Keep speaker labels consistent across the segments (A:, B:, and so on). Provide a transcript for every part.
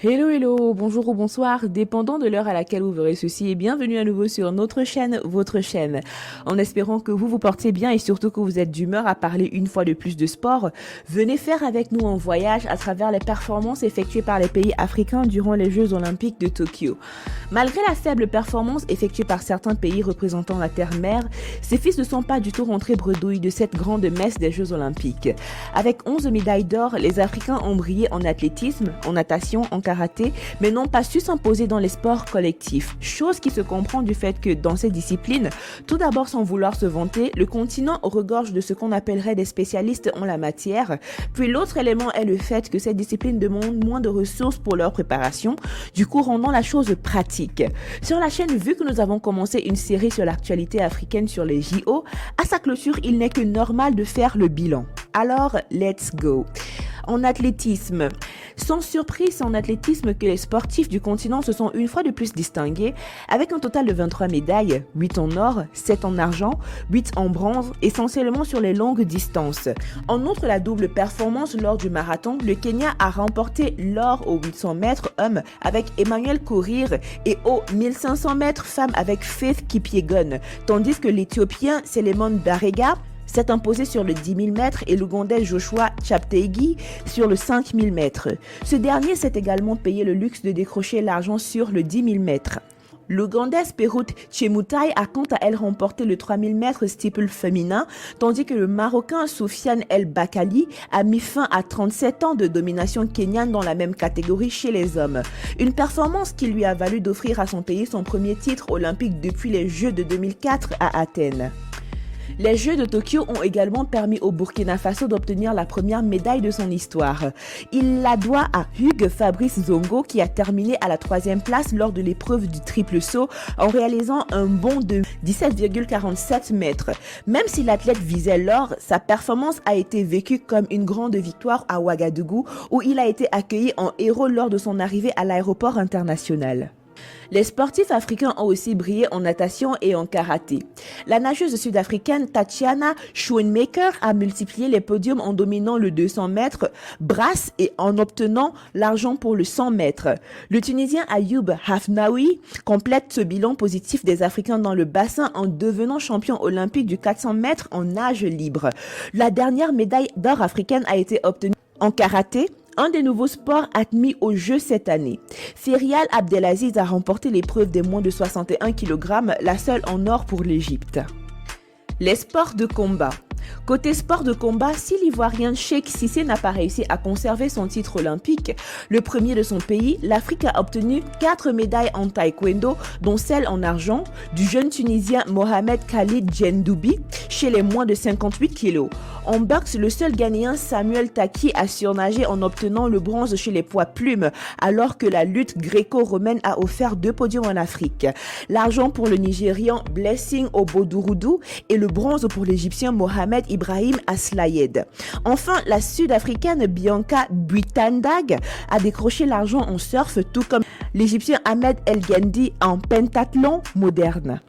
A: Hello hello, bonjour ou bonsoir, dépendant de l'heure à laquelle vous verrez ceci et bienvenue à nouveau sur notre chaîne, votre chaîne. En espérant que vous vous portez bien et surtout que vous êtes d'humeur à parler une fois de plus de sport, venez faire avec nous un voyage à travers les performances effectuées par les pays africains durant les Jeux Olympiques de Tokyo. Malgré la faible performance effectuée par certains pays représentant la terre-mère, ces fils ne sont pas du tout rentrés bredouilles de cette grande messe des Jeux Olympiques. Avec 11 médailles d'or, les Africains ont brillé en athlétisme, en natation, en karaté, mais n'ont pas su s'imposer dans les sports collectifs. Chose qui se comprend du fait que dans ces disciplines, tout d'abord sans vouloir se vanter, le continent regorge de ce qu'on appellerait des spécialistes en la matière. Puis l'autre élément est le fait que ces disciplines demandent moins de ressources pour leur préparation, du coup rendant la chose pratique. Sur la chaîne, vu que nous avons commencé une série sur l'actualité africaine sur les JO, à sa clôture, il n'est que normal de faire le bilan. Alors, let's go! En athlétisme, sans surprise, c'est en athlétisme que les sportifs du continent se sont une fois de plus distingués, avec un total de 23 médailles, 8 en or, 7 en argent, 8 en bronze, essentiellement sur les longues distances. En outre la double performance lors du marathon, le Kenya a remporté l'or aux 800 mètres hommes avec Emmanuel Korir et aux 1500 mètres femmes avec Faith Kipyegon, tandis que l'Éthiopien Selemon Barega s'est imposé sur le 10 000 mètres et l'Ougandais Joshua Cheptegei sur le 5 000 mètres. Ce dernier s'est également payé le luxe de décrocher l'argent sur le 10 000 mètres. L'Ougandaise Perut Chemutai a quant à elle remporté le 3000 mètres steeple féminin, tandis que le Marocain Soufiane El Bakali a mis fin à 37 ans de domination kenyane dans la même catégorie chez les hommes. Une performance qui lui a valu d'offrir à son pays son premier titre olympique depuis les Jeux de 2004 à Athènes. Les Jeux de Tokyo ont également permis au Burkina Faso d'obtenir la première médaille de son histoire. Il la doit à Hugues Fabrice Zongo qui a terminé à la 3e place lors de l'épreuve du triple saut en réalisant un bond de 17,47 mètres. Même si l'athlète visait l'or, sa performance a été vécue comme une grande victoire à Ouagadougou où il a été accueilli en héros lors de son arrivée à l'aéroport international. Les sportifs africains ont aussi brillé en natation et en karaté. La nageuse sud-africaine Tatiana Schoenmaker a multiplié les podiums en dominant le 200 mètres brasse et en obtenant l'argent pour le 100 mètres. Le Tunisien Ayoub Hafnaoui complète ce bilan positif des Africains dans le bassin en devenant champion olympique du 400 mètres en nage libre. La dernière médaille d'or africaine a été obtenue en karaté, un des nouveaux sports admis aux Jeux cette année. Ferial Abdelaziz a remporté l'épreuve des moins de 61 kg, la seule en or pour l'Égypte. Les sports de combat. Côté sport de combat, si l'Ivoirien Cheikh Cissé n'a pas réussi à conserver son titre olympique, le premier de son pays, l'Afrique a obtenu 4 médailles en taekwondo, dont celle en argent du jeune Tunisien Mohamed Khalid Djendoubi chez les moins de 58 kg. En boxe, le seul Ghanéen Samuel Taki a surnagé en obtenant le bronze chez les poids plumes, alors que la lutte gréco-romaine a offert 2 podiums en Afrique. L'argent pour le Nigérian Blessing Obodourudou et le bronze pour l'Égyptien Mohamed Ibrahim Aslayed. Enfin, la Sud-Africaine Bianca Buitandag a décroché l'argent en surf, tout comme l'Égyptien Ahmed El Ghendi en pentathlon moderne.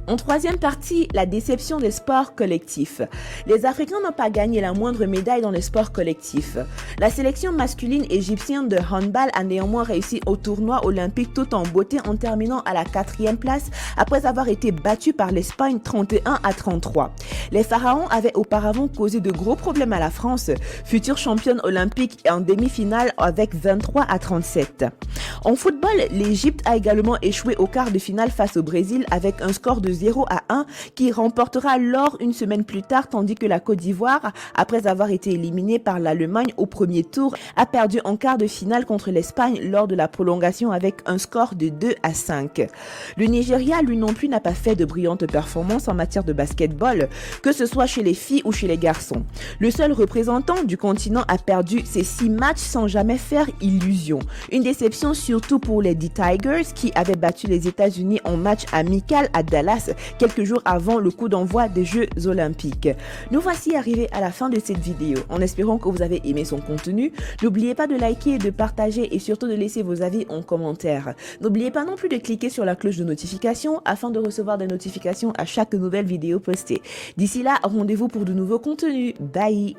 A: En troisième partie, la déception des sports collectifs. Les Africains n'ont pas gagné la moindre médaille dans les sports collectifs. La sélection masculine égyptienne de handball a néanmoins réussi au tournoi olympique tout en beauté en terminant à la 4e place après avoir été battue par l'Espagne 31-33. Les Pharaons avaient auparavant causé de gros problèmes à la France, future championne olympique en demi-finale avec 23-37. En football, l'Égypte a également échoué au quart de finale face au Brésil avec un score de 0-1 qui remportera l'or une semaine plus tard, tandis que la Côte d'Ivoire, après avoir été éliminée par l'Allemagne au premier tour, a perdu en quart de finale contre l'Espagne lors de la prolongation avec un score de 2-5. Le Nigeria, lui non plus, n'a pas fait de brillantes performances en matière de basketball, que ce soit chez les filles ou chez les garçons. Le seul représentant du continent a perdu ses 6 matchs sans jamais faire illusion. Une déception surtout pour les D Tigers qui avaient battu les États-Unis en match amical à Dallas quelques jours avant le coup d'envoi des Jeux Olympiques. Nous voici arrivés à la fin de cette vidéo. En espérant que vous avez aimé son contenu, n'oubliez pas de liker, de partager et surtout de laisser vos avis en commentaire. N'oubliez pas non plus de cliquer sur la cloche de notification afin de recevoir des notifications à chaque nouvelle vidéo postée. D'ici là, rendez-vous pour de nouveaux contenus. Bye!